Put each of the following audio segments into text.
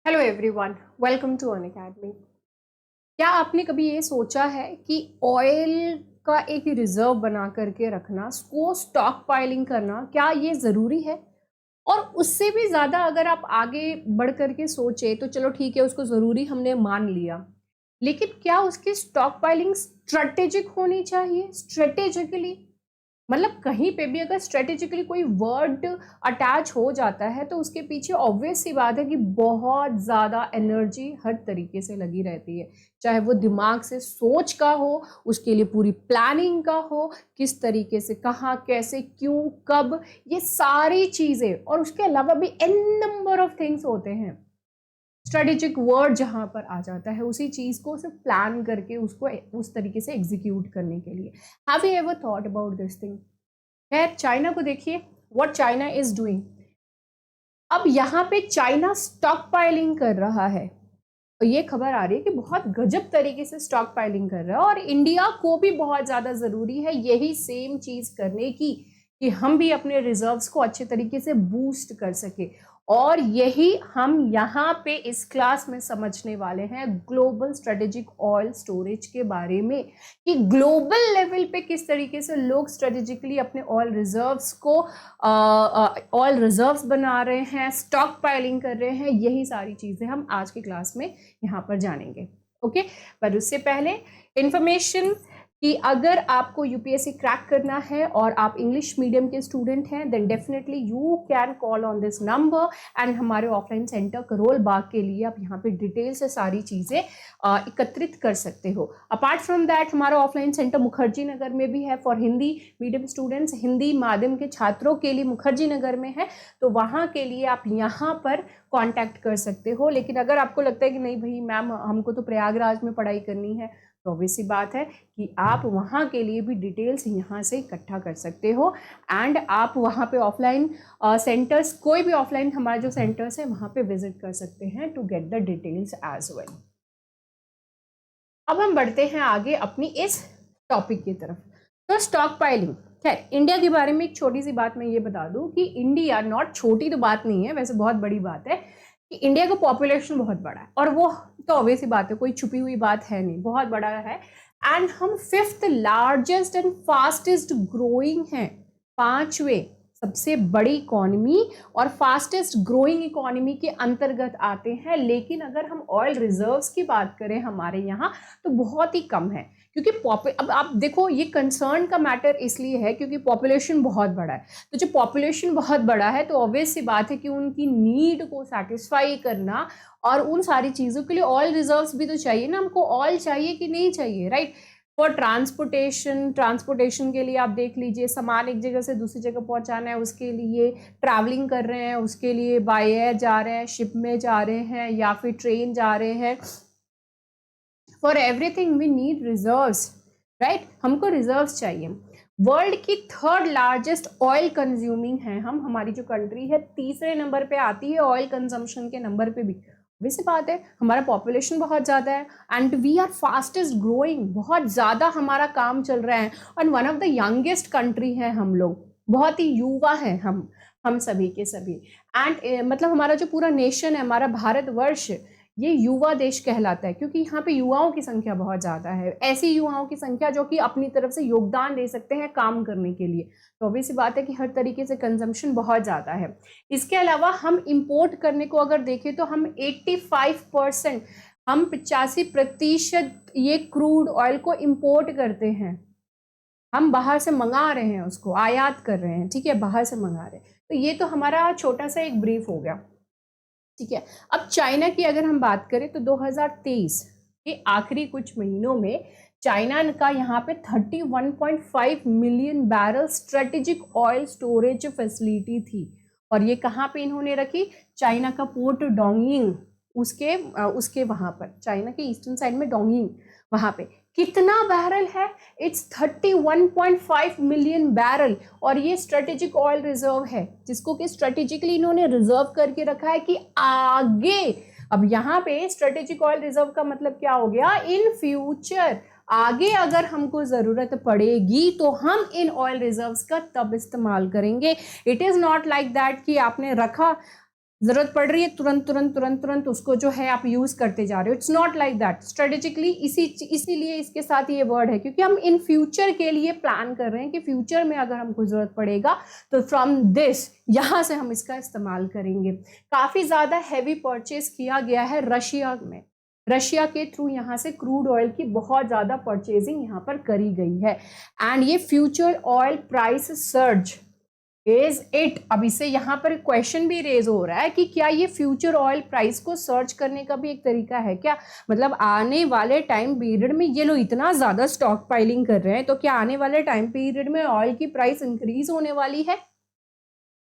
Hello everyone, welcome to Unacademy. क्या आपने कभी ये सोचा है कि ऑयल का एक रिजर्व बना करके रखना, उसको स्टॉक पाइलिंग करना, क्या ये ज़रूरी है? और उससे भी ज़्यादा अगर आप आगे बढ़ करके सोचे तो चलो ठीक है, उसको ज़रूरी हमने मान लिया, लेकिन क्या उसकी स्टॉक पाइलिंग स्ट्रेटेजिक होनी चाहिए? स्ट्रेटेजिकली मतलब कहीं पे भी अगर स्ट्रेटेजिकली कोई वर्ड अटैच हो जाता है तो उसके पीछे ऑब्वियस सी बात है कि बहुत ज़्यादा एनर्जी हर तरीके से लगी रहती है, चाहे वो दिमाग से सोच का हो, उसके लिए पूरी प्लानिंग का हो, किस तरीके से, कहाँ, कैसे, क्यों, कब, ये सारी चीज़ें, और उसके अलावा भी एन नंबर ऑफ थिंग्स होते हैं। स्ट्रेटेजिक वर्ड जहाँ पर आ जाता है उसी चीज़ को सिर्फ प्लान करके उसको उस तरीके से एग्जीक्यूट करने के लिए। Have you ever thought about this thing? खैर, चाइना को देखिए, व्हाट चाइना इज डूइंग। अब यहाँ पे चाइना स्टॉक पाइलिंग कर रहा है, और ये खबर आ रही है कि बहुत गजब तरीके से स्टॉक पाइलिंग कर रहा है, और इंडिया को भी बहुत ज़्यादा ज़रूरी है यही सेम चीज़ करने की, कि हम भी अपने रिजर्व्स को अच्छे तरीके से बूस्ट कर सके। और यही हम यहाँ पे इस क्लास में समझने वाले हैं, ग्लोबल स्ट्रेटेजिक ऑयल स्टोरेज के बारे में, कि ग्लोबल लेवल पे किस तरीके से लोग स्ट्रेटेजिकली अपने ऑयल रिजर्व्स को ऑयल रिजर्व्स बना रहे हैं, स्टॉक पाइलिंग कर रहे हैं। यही सारी चीज़ें हम आज की क्लास में यहाँ पर जानेंगे। ओके, पर उससे पहले इंफॉर्मेशन कि अगर आपको यूपीएससी क्रैक करना है और आप इंग्लिश मीडियम के स्टूडेंट हैं, then definitely you can call on this number, and हमारे ऑफलाइन सेंटर करोल बाग के लिए आप यहाँ पे डिटेल से सारी चीज़ें एकत्रित कर सकते हो। अपार्ट फ्रॉम दैट, हमारा ऑफलाइन सेंटर मुखर्जी नगर में भी है for Hindi medium students, Hindi माध्यम के छात्रों के लिए मुखर्जी नगर में है, तो वहाँ के लिए आप यहाँ पर कांटेक्ट कर सकते हो। लेकिन अगर आपको लगता है कि नहीं भाई मैम, हमको तो प्रयागराज में पढ़ाई करनी है, तो ऑब्वियस सी बात है कि आप वहाँ के लिए भी डिटेल्स यहाँ से इकट्ठा कर सकते हो, एंड आप वहाँ पे ऑफलाइन सेंटर्स, कोई भी ऑफलाइन हमारे जो सेंटर्स हैं वहाँ पे विजिट कर सकते हैं to get the details as well. अब हम बढ़ते हैं आगे अपनी इस टॉपिक की तरफ। तो स्टॉक पाइलिंग, खैर इंडिया के बारे में एक छोटी सी बात मैं ये बता दूं कि इंडिया, नॉट छोटी तो बात नहीं है, वैसे बहुत बड़ी बात है कि इंडिया का पॉपुलेशन बहुत बड़ा है, और वो तो ऑब्वियस ही बात है, कोई छुपी हुई बात है नहीं, बहुत बड़ा है। एंड हम fifth largest and fastest growing हैं, पांचवें सबसे बड़ी इकोनॉमी और फास्टेस्ट ग्रोइंग इकोनॉमी के अंतर्गत आते हैं। लेकिन अगर हम ऑयल रिजर्व्स की बात करें हमारे यहाँ, तो बहुत ही कम है, क्योंकि अब आप देखो, ये कंसर्न का मैटर इसलिए है क्योंकि पॉपुलेशन बहुत बड़ा है। तो जब पॉपुलेशन बहुत बड़ा है तो ऑब्वियस सी बात है कि उनकी नीड को सेटिस्फाई करना, और उन सारी चीज़ों के लिए ऑयल रिजर्व्स भी तो चाहिए ना, हमको ऑयल चाहिए कि नहीं चाहिए, राइट? फॉर ट्रांसपोर्टेशन के लिए आप देख लीजिए, सामान एक जगह से दूसरी जगह पहुंचाना है, उसके लिए ट्रैवलिंग कर रहे हैं, उसके लिए बाय एयर जा रहे हैं, शिप में जा रहे हैं, या फिर ट्रेन जा रहे हैं, for everything we need reserves, right? हमको रिजर्व्स चाहिए। वर्ल्ड की थर्ड लार्जेस्ट ऑयल कंज्यूमिंग है हम, हमारी जो कंट्री है तीसरे नंबर पे आती है ऑयल कंजम्पशन के नंबर पे भी। वैसे बात है, हमारा पॉपुलेशन बहुत ज़्यादा है, and we are fastest growing, बहुत ज़्यादा हमारा काम चल रहा है, और one of the youngest country है हम लोग, बहुत ही युवा है हम सभी के सभी। एंड मतलब हमारा जो पूरा नेशन है, हमारा भारतवर्ष, ये युवा देश कहलाता है, क्योंकि यहाँ पे युवाओं की संख्या बहुत ज़्यादा है, ऐसी युवाओं की संख्या जो कि अपनी तरफ से योगदान दे सकते हैं काम करने के लिए। तो ऑब्वियस बात है कि हर तरीके से कंजम्पशन बहुत ज़्यादा है। इसके अलावा हम इंपोर्ट करने को अगर देखें तो हम 85%, हम 85% ये क्रूड ऑयल को इंपोर्ट करते हैं, हम बाहर से मंगा रहे हैं, उसको आयात कर रहे हैं, ठीक है, बाहर से मंगा रहे हैं। तो ये तो हमारा छोटा सा एक ब्रीफ हो गया, ठीक है। अब चाइना की अगर हम बात करें तो 2023 के आखिरी कुछ महीनों में चाइना का यहाँ पे 31.5 million barrel strategic oil storage facility थी, और ये कहाँ पे इन्होंने रखी? चाइना का पोर्ट डोंगिंग, उसके वहाँ पर, चाइना के ईस्टर्न साइड में डोंगिंग, वहाँ पे कितना बैरल है? इट्स 31.5 मिलियन बैरल, और ये स्ट्रेटेजिक ऑयल रिजर्व है, जिसको कि स्ट्रेटेजिकली इन्होंने रिजर्व करके रखा है कि आगे, अब यहाँ पे स्ट्रेटेजिक ऑयल रिजर्व का मतलब क्या हो गया? इन फ्यूचर आगे अगर हमको जरूरत पड़ेगी तो हम इन ऑयल रिजर्व्स का तब इस्तेमाल करेंगे। It is not like that कि आपने रखा जरूरत पड़ रही है तुरंत तुरंत तुरंत तुरंत उसको जो है आप यूज करते जा रहे हो। It's not like that. Strategically इसीलिए इसके साथ ये वर्ड है, क्योंकि हम इन फ्यूचर के लिए प्लान कर रहे हैं कि फ्यूचर में अगर हमको जरूरत पड़ेगा तो फ्रॉम दिस यहाँ से हम इसका इस्तेमाल करेंगे। काफी ज्यादा हैवी परचेज किया गया है रशिया में, रशिया के थ्रू यहाँ से क्रूड ऑयल की बहुत ज़्यादा परचेजिंग यहाँ पर करी गई है। एंड ये future oil price surge is it. अब इससे यहाँ पर क्वेश्चन भी रेज हो रहा है कि क्या ये फ्यूचर ऑयल प्राइस को सर्च करने का भी एक तरीका है क्या? मतलब आने वाले टाइम पीरियड में ये लोग इतना ज़्यादा स्टॉक पाइलिंग कर रहे हैं, तो क्या आने वाले टाइम पीरियड में ऑयल की प्राइस इंक्रीज होने वाली है?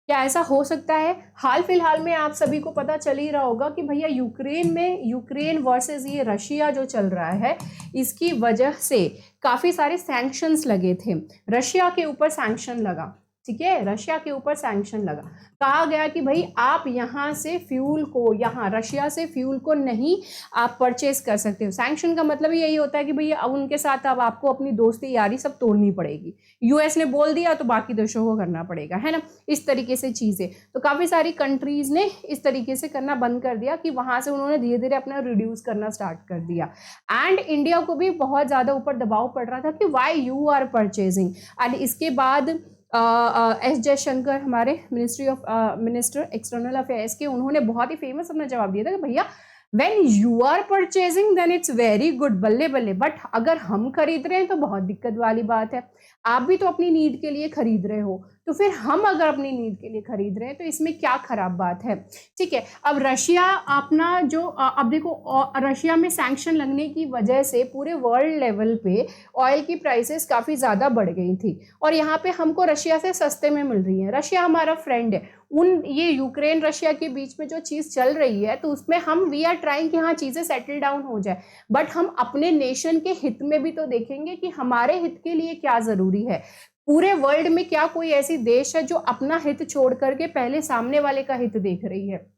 क्या ऐसा हो सकता है? हाल फिलहाल में आप सभी को पता चल ही रहा होगा कि भैया यूक्रेन वर्सेस ये रशिया जो चल रहा है, इसकी वजह से काफ़ी सारे सैंक्शंस लगे थे। रशिया के ऊपर सैंक्शन लगा, ठीक है, रशिया के ऊपर सैंक्शन लगा। कहा गया कि भाई आप यहाँ से फ्यूल को, यहाँ रशिया से फ्यूल को नहीं आप परचेज कर सकते हो। सैंक्शन का मतलब यही होता है कि भैया अब उनके साथ अब आपको अपनी दोस्ती यारी सब तोड़नी पड़ेगी। यूएस ने बोल दिया तो बाकी देशों को करना पड़ेगा, है ना, इस तरीके से चीज़ें। तो काफ़ी सारी कंट्रीज ने इस तरीके से करना बंद कर दिया कि वहाँ से उन्होंने धीरे धीरे अपना रिड्यूस करना स्टार्ट कर दिया। एंड इंडिया को भी बहुत ज़्यादा ऊपर दबाव पड़ रहा था कि why you are purchasing. And इसके बाद एस जयशंकर हमारे मिनिस्टर एक्सटर्नल अफेयर्स के, उन्होंने बहुत ही फेमस अपना जवाब दिया था कि भैया when you are purchasing then it's very good, बल्ले बल्ले, बट अगर हम खरीद रहे हैं तो बहुत दिक्कत वाली बात है। आप भी तो अपनी नीड के लिए खरीद रहे हो, तो फिर हम अगर अपनी नीड के लिए खरीद रहे हैं तो इसमें क्या खराब बात है? ठीक है। अब रशिया अपना जो अब देखो, रशिया में सैंक्शन लगने की वजह से पूरे वर्ल्ड लेवल पे ऑयल की प्राइसेस काफ़ी ज़्यादा बढ़ गई थी, और यहाँ पे हमको रशिया से सस्ते में मिल रही है। रशिया हमारा फ्रेंड है। ये यूक्रेन रशिया के बीच में जो चीज़ चल रही है, तो उसमें हम वी आर ट्राइंग कि हाँ चीज़ें सेटल डाउन हो जाए, बट हम अपने नेशन के हित में भी तो देखेंगे कि हमारे हित के लिए क्या ज़रूरी है। पूरे वर्ल्ड में क्या कोई ऐसी देश है जो अपना हित छोड़ करके पहले सामने वाले का हित देख रही है?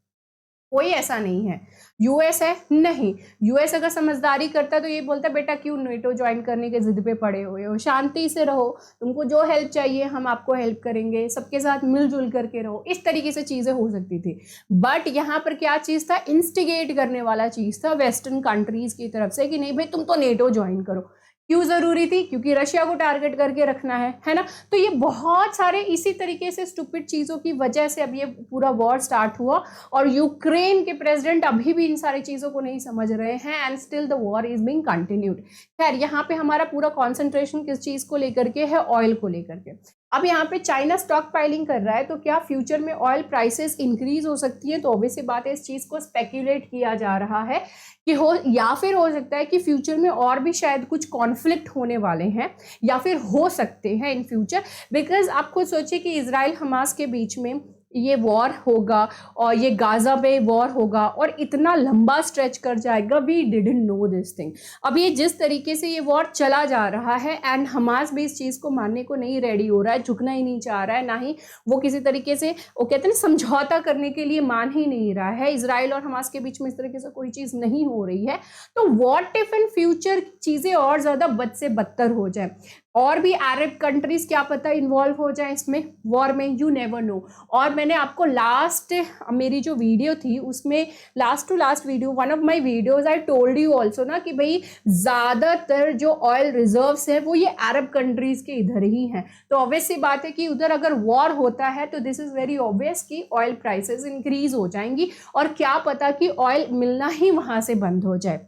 कोई ऐसा नहीं है। यूएस है? नहीं। यूएस अगर समझदारी करता तो ये बोलता बेटा क्यों नेटो ज्वाइन करने के जिद पे पड़े हुए हो, शांति से रहो, तुमको जो हेल्प चाहिए हम आपको हेल्प करेंगे, सबके साथ मिलजुल करके रहो। इस तरीके से चीज़ें हो सकती थी। बट यहाँ पर क्या चीज़ था? इंस्टिगेट करने वाला चीज़ था वेस्टर्न कंट्रीज की तरफ से कि नहीं भाई तुम तो नेटो ज्वाइन करो। क्यों ज़रूरी थी? क्योंकि रशिया को टारगेट करके रखना है ना। तो ये बहुत सारे इसी तरीके से स्टूपिड चीज़ों की वजह से अब ये पूरा वॉर स्टार्ट हुआ, और यूक्रेन के प्रेसिडेंट अभी भी इन सारी चीज़ों को नहीं समझ रहे हैं, and still the war is being continued. खैर, यहाँ पे हमारा पूरा कॉन्सेंट्रेशन किस चीज़ को लेकर के है? ऑयल को लेकर के। अब यहाँ पे चाइना स्टॉक पाइलिंग कर रहा है, तो क्या फ्यूचर में ऑयल प्राइसेस इंक्रीज हो सकती है? तो ऑब्वियस बात है, इस चीज़ को स्पेक्यूलेट किया जा रहा है कि हो, या फिर हो सकता है कि फ्यूचर में और भी शायद कुछ कॉन्फ्लिक्ट होने वाले हैं, या फिर हो सकते हैं इन फ्यूचर। बिकॉज आप खुद सोचिए कि इजराइल हमास के बीच में ये वॉर होगा, और ये गाजा पे वॉर होगा, और इतना लंबा स्ट्रेच कर जाएगा। We didn't know this thing. अब ये जिस तरीके से ये वॉर चला जा रहा है, एंड हमास भी इस चीज़ को मानने को नहीं रेडी हो रहा है, झुकना ही नहीं चाह रहा है, ना ही वो किसी तरीके से, वो कहते हैं समझौता करने के लिए मान ही नहीं रहा है। इजराइल और हमास के बीच में इस तरीके से कोई चीज़ नहीं हो रही है। तो व्हाट इफ इन फ्यूचर चीज़ें और ज़्यादा बद से बदतर हो जाए, और भी अरब कंट्रीज क्या पता इन्वॉल्व हो जाए इसमें वॉर में, यू नेवर नो। और मैंने आपको लास्ट मेरी जो वीडियो थी उसमें, last to last video, one of my videos, I told you also ना कि भाई ज़्यादातर जो ऑयल रिजर्व्स है वो ये अरब कंट्रीज के इधर ही हैं। तो ऑब्वियस सी बात है कि उधर अगर वॉर होता है तो दिस इज़ वेरी ऑब्वियस कि ऑयल प्राइसेस इंक्रीज हो जाएंगी, और क्या पता कि ऑयल मिलना ही वहाँ से बंद हो जाए।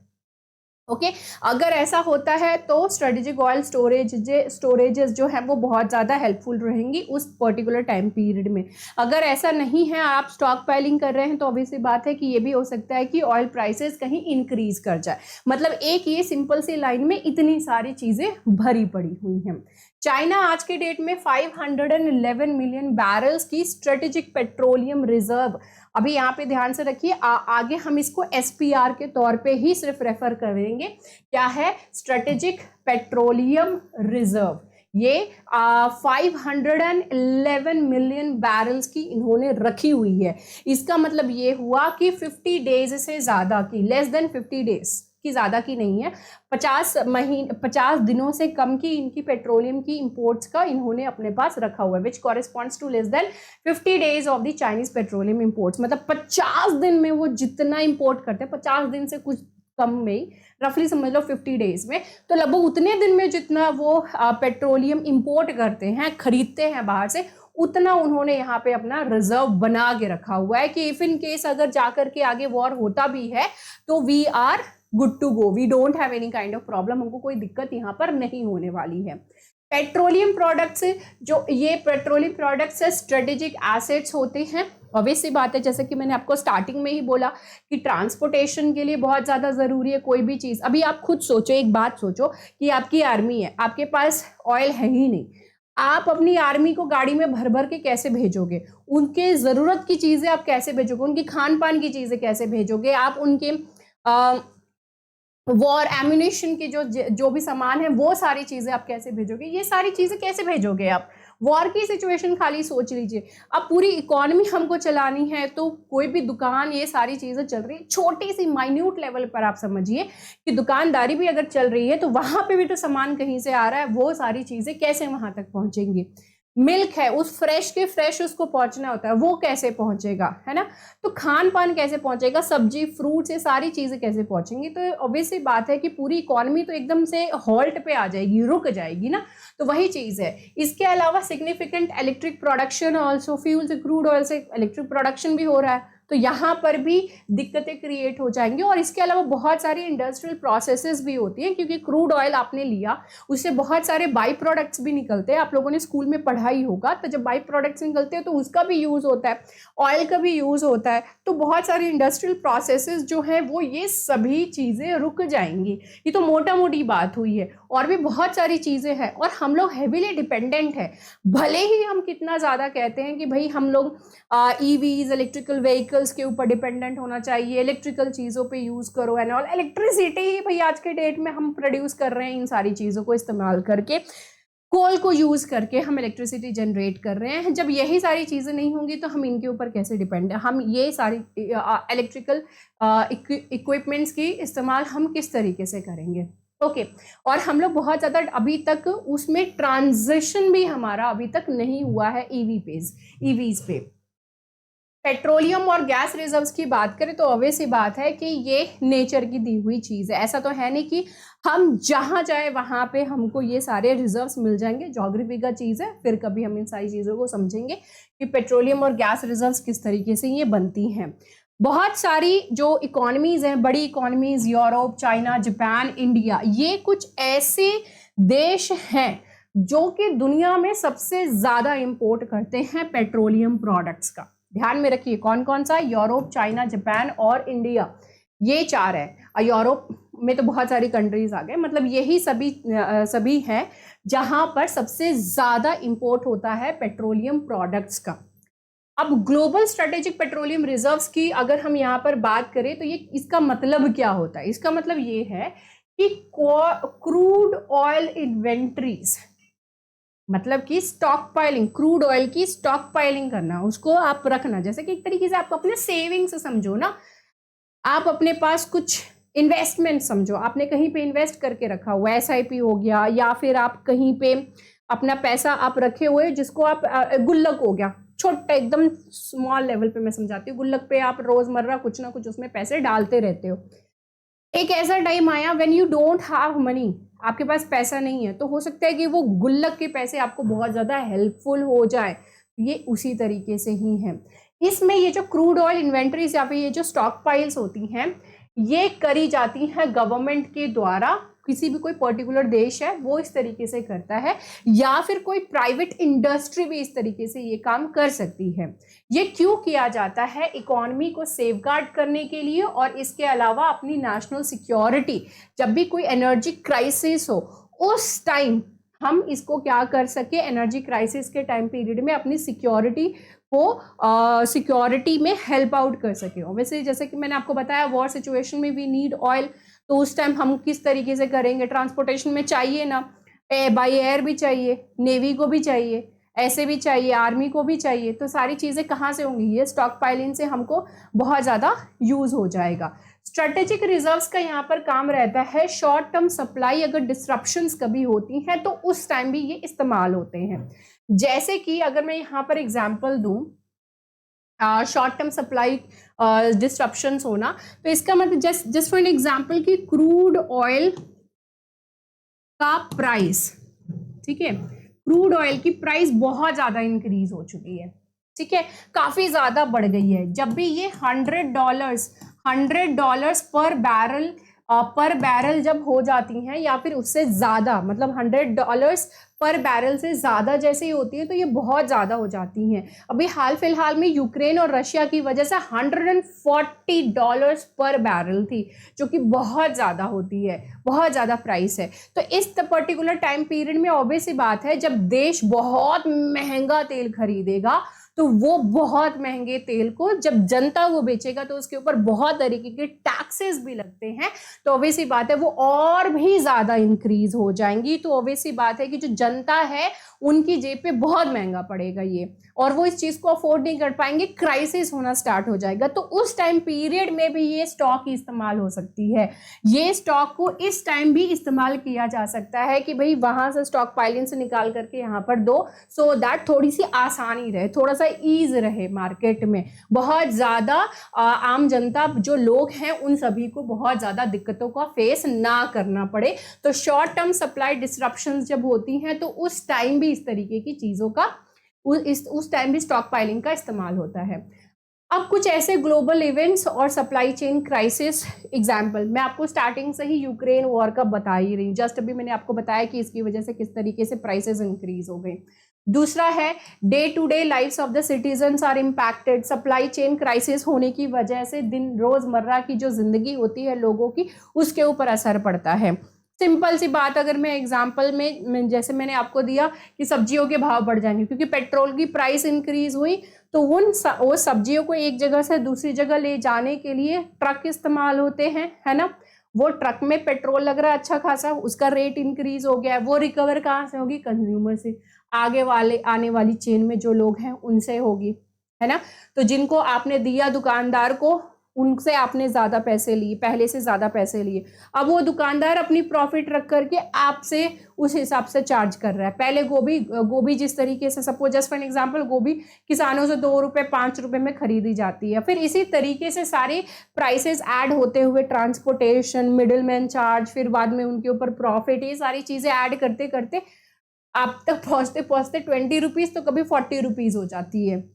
ओके अगर ऐसा होता है तो स्ट्रेटेजिक ऑयल स्टोरेजेस जो है वो बहुत ज़्यादा हेल्पफुल रहेंगी उस पर्टिकुलर टाइम पीरियड में। अगर ऐसा नहीं है, आप स्टॉक पाइलिंग कर रहे हैं, तो ऑब्वियसली बात है कि ये भी हो सकता है कि ऑयल प्राइसेस कहीं इंक्रीज कर जाए। मतलब एक ये सिंपल सी लाइन में इतनी सारी चीज़ें भरी पड़ी हुई हैं। चाइना आज के डेट में 511 मिलियन बैरल्स की स्ट्रेटेजिक पेट्रोलियम रिजर्व, अभी यहाँ पे ध्यान से रखिए, आगे हम इसको SPR के तौर पे ही सिर्फ रेफर करेंगे। क्या है? Strategic petroleum reserve. ये 511 मिलियन बैरल्स की इन्होंने रखी हुई है। इसका मतलब ये हुआ कि 50 डेज से ज़्यादा की, लेस देन 50 डेज की ज़्यादा की नहीं है, 50 दिनों से कम की इनकी पेट्रोलियम की इंपोर्ट्स का इन्होंने अपने पास रखा हुआ है, which corresponds to less than 50 days of the Chinese petroleum imports. मतलब 50 दिन में वो जितना इंपोर्ट करते हैं, 50 दिन से कुछ कम में ही, रफली समझ लो 50 डेज में, तो लगभग उतने दिन में जितना वो पेट्रोलियम इंपोर्ट करते हैं, खरीदते हैं बाहर से, उतना उन्होंने यहाँ पे अपना रिजर्व बना के रखा हुआ है कि इफ इन केस अगर जाकर के आगे वॉर होता भी है तो we are good to go, we don't have any kind of problem, हमको कोई दिक्कत यहाँ पर नहीं होने वाली है। पेट्रोलियम प्रोडक्ट्स, जो ये पेट्रोलियम प्रोडक्ट्स स्ट्रेटेजिक एसेट्स होते हैं, ऑब्वियसली बात है, जैसे कि मैंने आपको स्टार्टिंग में ही बोला कि ट्रांसपोर्टेशन के लिए बहुत ज़्यादा ज़रूरी है कोई भी चीज़। अभी आप खुद सोचो, एक बात सोचो कि आपकी आर्मी है, आपके पास ऑयल है ही नहीं, आप अपनी आर्मी को गाड़ी में भर भर के कैसे भेजोगे? उनके ज़रूरत की चीज़ें आप कैसे भेजोगे? उनकी खान पान की चीज़ें कैसे भेजोगे? आप उनके वॉर एम्यूनेशन के जो भी सामान है वो सारी चीज़ें आप कैसे भेजोगे? ये सारी चीज़ें कैसे भेजोगे आप? वॉर की सिचुएशन खाली सोच लीजिए, अब पूरी इकोनॉमी हमको चलानी है, तो कोई भी दुकान, ये सारी चीज़ें चल रही है, छोटी सी माइन्यूट लेवल पर आप समझिए कि दुकानदारी भी अगर चल रही है तो वहाँ पे भी तो सामान कहीं से आ रहा है, वो सारी चीज़ें कैसे वहाँ तक पहुँचेंगी? मिल्क है, उस फ्रेश के फ्रेश उसको पहुंचना होता है, वो कैसे पहुंचेगा, है ना? तो खान पान कैसे पहुंचेगा, सब्जी फ्रूट्स, ये सारी चीज़ें कैसे पहुंचेंगी? तो ऑब्वियसली बात है कि पूरी इकोनॉमी तो एकदम से हॉल्ट पे आ जाएगी, रुक जाएगी ना। तो वही चीज़ है। इसके अलावा significant electric production also, fuel से, क्रूड ऑयल से इलेक्ट्रिक प्रोडक्शन भी हो रहा है, तो यहाँ पर भी दिक्कतें क्रिएट हो जाएंगी। और इसके अलावा बहुत सारी इंडस्ट्रियल प्रोसेसेस भी होती हैं, क्योंकि क्रूड ऑयल आपने लिया, उससे बहुत सारे बाई प्रोडक्ट्स भी निकलते हैं। आप लोगों ने स्कूल में पढ़ा ही होगा, तो जब बाई प्रोडक्ट्स निकलते हैं तो उसका भी यूज़ होता है, ऑयल का भी यूज़ होता है। तो बहुत सारी इंडस्ट्रियल प्रोसेसेस जो हैं वो ये सभी चीज़ें रुक जाएंगी। ये तो मोटा मोटी बात हुई है, और भी बहुत सारी चीज़ें हैं, और हम लोग हैवीली डिपेंडेंट है। भले ही हम कितना ज़्यादा कहते हैं कि भाई हम लोग ईवीज, इलेक्ट्रिकल व्हीकल्स के ऊपर डिपेंडेंट होना चाहिए, इलेक्ट्रिकल चीज़ों पे यूज़ करो एंड ऑल, इलेक्ट्रिसिटी ही भाई आज के डेट में हम प्रोड्यूस कर रहे हैं, इन सारी चीज़ों को इस्तेमाल करके, कोल को यूज़ करके हम इलेक्ट्रिसिटी जनरेट कर रहे हैं। जब यही सारी चीज़ें नहीं होंगी तो हम इनके ऊपर कैसे डिपेंड है? हम ये सारी इलेक्ट्रिकल इक्विपमेंट्स की इस्तेमाल हम किस तरीके से करेंगे? ओके और हम लोग बहुत ज़्यादा अभी तक उसमें ट्रांजिशन भी हमारा अभी तक नहीं हुआ है ईवीज पे। पेट्रोलियम और गैस रिजर्व्स की बात करें तो ऑब्वियस ही बात है कि ये नेचर की दी हुई चीज़ है। ऐसा तो है नहीं कि हम जहाँ जाए वहाँ पे हमको ये सारे रिजर्व्स मिल जाएंगे, ज्योग्राफी का चीज़ है। फिर कभी हम इन सारी चीज़ों को समझेंगे कि पेट्रोलियम और गैस रिजर्व्स किस तरीके से ये बनती हैं। बहुत सारी जो इकोनॉमीज़ हैं, बड़ी economies, Europe, China, Japan, India, ये कुछ ऐसे देश हैं जो कि दुनिया में सबसे ज़्यादा इम्पोर्ट करते हैं पेट्रोलियम प्रोडक्ट्स का। ध्यान में रखिए कौन कौन सा? यूरोप, चाइना, जापान और इंडिया, ये चार है। और यूरोप में तो बहुत सारी कंट्रीज आ गए, मतलब यही सभी हैं जहां पर सबसे ज़्यादा इंपोर्ट होता है पेट्रोलियम प्रोडक्ट्स का। अब ग्लोबल स्ट्रेटेजिक पेट्रोलियम रिजर्व्स की अगर हम यहाँ पर बात करें तो ये इसका मतलब क्या होता है? इसका मतलब ये है कि क्रूड ऑयल इन्वेंट्रीज, मतलब कि स्टॉक पाइलिंग, क्रूड ऑयल की स्टॉक पाइलिंग करना, उसको आप रखना, जैसे कि एक तरीके से आप अपने सेविंग्स समझो ना, आप अपने पास कुछ इन्वेस्टमेंट समझो, आपने कहीं पे इन्वेस्ट करके रखा हुआ, SIP हो गया, या फिर आप कहीं पे अपना पैसा आप रखे हुए जिसको आप गुल्लक हो गया, छोटा एकदम स्मॉल लेवल पे मैं समझाती हूँ, गुल्लक पे आप रोजमर्रा कुछ ना कुछ उसमें पैसे डालते रहते हो। एक ऐसा टाइम आया when you don't have money, आपके पास पैसा नहीं है, तो हो सकता है कि वो गुल्लक के पैसे आपको बहुत ज़्यादा हेल्पफुल हो जाए। ये उसी तरीके से ही है। इसमें ये जो क्रूड ऑयल इन्वेंट्रीज या फिर ये जो स्टॉक पाइल्स होती हैं, ये करी जाती हैं गवर्नमेंट के द्वारा। किसी भी कोई पर्टिकुलर देश है वो इस तरीके से करता है, या फिर कोई प्राइवेट इंडस्ट्री भी इस तरीके से ये काम कर सकती है। ये क्यों किया जाता है? इकोनॉमी को सेफगार्ड करने के लिए, और इसके अलावा अपनी नेशनल सिक्योरिटी, जब भी कोई एनर्जी क्राइसिस हो उस टाइम हम इसको क्या कर सके, एनर्जी क्राइसिस के टाइम पीरियड में अपनी सिक्योरिटी को सिक्योरिटी में हेल्प आउट कर सके। वैसे जैसे कि मैंने आपको बताया वॉर सिचुएशन में वी नीड ऑयल, तो उस टाइम हम किस तरीके से करेंगे? ट्रांसपोर्टेशन में चाहिए ना, बाई एयर भी चाहिए, नेवी को भी चाहिए, ऐसे भी चाहिए, आर्मी को भी चाहिए, तो सारी चीज़ें कहाँ से होंगी? ये स्टॉक पाइलिंग से हमको बहुत ज़्यादा यूज़ हो जाएगा। स्ट्रेटेजिक रिजर्व्स का यहाँ पर काम रहता है शॉर्ट टर्म सप्लाई अगर डिसरप्शंस कभी होती हैं तो उस टाइम भी ये इस्तेमाल होते हैं। जैसे कि अगर मैं यहाँ पर एग्जांपल दूं, शॉर्ट टर्म सप्लाई डिसरप्शंस होना, तो इसका मतलब जस्ट फॉर एन एग्जांपल कि क्रूड ऑयल का प्राइस, ठीक है, क्रूड ऑयल की प्राइस बहुत ज्यादा इंक्रीज हो चुकी है, ठीक है, काफी ज्यादा बढ़ गई है। जब भी ये $100 पर बैरल जब हो जाती हैं या फिर उससे ज्यादा, मतलब $100 पर बैरल से ज्यादा जैसे ही होती है तो ये बहुत ज्यादा हो जाती हैं। अभी हाल फिलहाल में यूक्रेन और रशिया की वजह से $140 पर बैरल थी, जो कि बहुत ज्यादा होती है, बहुत ज्यादा प्राइस है। तो इस पर्टिकुलर टाइम पीरियड में ऑब्वियस सी बात है, जब देश बहुत महंगा तेल खरीदेगा तो वो बहुत महंगे तेल को जब जनता वो बेचेगा तो उसके ऊपर बहुत तरीके के टैक्सेस भी लगते हैं, तो ऑब्वियस सी बात है वो और भी ज्यादा इंक्रीज हो जाएंगी। तो ऑब्वियस सी बात है कि जो जनता है उनकी जेब पे बहुत महंगा पड़ेगा ये, और वो इस चीज को अफोर्ड नहीं कर पाएंगे, क्राइसिस होना स्टार्ट हो जाएगा। तो उस टाइम पीरियड में भी ये स्टॉक की इस्तेमाल हो सकती है। ये स्टॉक को इस टाइम भी इस्तेमाल किया जा सकता है कि भाई वहां से स्टॉक पाइलिंग से निकाल करके यहाँ पर दो, सो दैट थोड़ी सी आसानी रहे, थोड़ा सा ईज रहे मार्केट में। बहुत ज्यादा आम जनता जो लोग हैं उन सभी को बहुत ज्यादा दिक्कतों का फेस ना करना पड़े। तो शॉर्ट टर्म सप्लाई डिसरप्शंस जब होती हैं तो उस टाइम भी इस तरीके की चीजों का उस टाइम भी स्टॉक पाइलिंग का इस्तेमाल होता है। अब कुछ ऐसे ग्लोबल इवेंट्स और सप्लाई चेन क्राइसिस एग्जाम्पल, मैं आपको स्टार्टिंग से ही यूक्रेन वॉर का बता ही रही हूँ, जस्ट अभी मैंने आपको बताया कि इसकी वजह से किस तरीके से प्राइसेस इंक्रीज हो गए। दूसरा है day to day lifes of the citizens are impacted, supply chain crisis होने की वजह से दिन रोजमर्रा की जो जिंदगी होती है लोगों की उसके ऊपर असर पड़ता है। सिंपल सी बात, अगर मैं एग्जांपल में जैसे मैंने आपको दिया कि सब्जियों के भाव बढ़ जाएंगे क्योंकि पेट्रोल की प्राइस इंक्रीज हुई, तो वो सब्जियों को एक जगह से दूसरी जगह ले जाने के लिए ट्रक इस्तेमाल होते हैं, है ना। वो ट्रक में पेट्रोल लग रहा है अच्छा खासा, उसका रेट इंक्रीज हो गया है, वो रिकवर कहाँ से होगी? कंज्यूमर से, आगे वाले आने वाली चेन में जो लोग हैं उनसे होगी, है ना। तो जिनको आपने दिया दुकानदार को, उनसे आपने ज्यादा पैसे लिए, पहले से ज्यादा पैसे लिए, अब वो दुकानदार अपनी प्रॉफिट रख करके आपसे उस हिसाब से चार्ज कर रहा है। पहले गोभी जिस तरीके से, सपोज जस्ट फॉर एग्जांपल, गोभी किसानों से 2 रुपए 5 रुपए में खरीदी जाती है, फिर इसी तरीके से सारे प्राइसेस ऐड होते हुए, ट्रांसपोर्टेशन, मिडिलमैन चार्ज, फिर बाद में उनके ऊपर प्रॉफिट, ये सारी चीजें ऐड करते करते आप तक पहुंचते पहुंचते 20 रुपीज तो कभी 40 रुपीज हो जाती है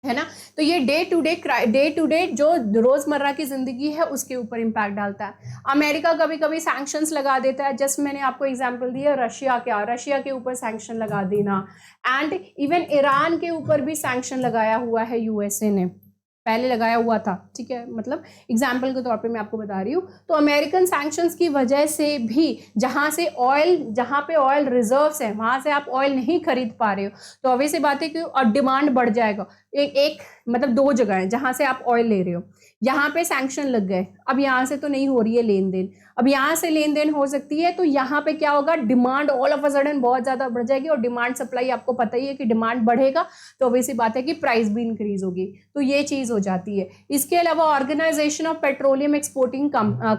ना। तो ये डे टू डे जो रोजमर्रा की जिंदगी है उसके ऊपर इम्पैक्ट डालता है। अमेरिका कभी कभी सैंक्शंस लगा देता है, जस्ट मैंने आपको एग्जांपल दिया रशिया के ऊपर सैंक्शन लगा देना, एंड इवन ईरान के ऊपर भी सैंक्शन लगाया हुआ है यूएसए ने, पहले लगाया हुआ था, ठीक है, मतलब एग्जाम्पल के तौर पे मैं आपको बता रही हूँ। तो अमेरिकन सैंक्शंस की वजह से भी जहाँ पे ऑयल रिजर्व्स है वहां से आप ऑयल नहीं खरीद पा रहे हो, तो ऑब्वियस बात है कि डिमांड बढ़ जाएगा। एक मतलब 2 जगह है जहां से आप ऑयल ले रहे हो, यहाँ पे सैंक्शन लग गए, अब यहाँ से तो नहीं हो रही है लेन देन, अब यहाँ से लेन देन हो सकती है, तो यहाँ पे क्या होगा, demand all of a sudden बहुत ज्यादा बढ़ जाएगी, और डिमांड सप्लाई आपको पता ही है कि डिमांड बढ़ेगा तो ऑब्वियस बात है कि प्राइस भी इंक्रीज होगी, तो ये चीज हो जाती है। इसके अलावा organisation of petroleum exporting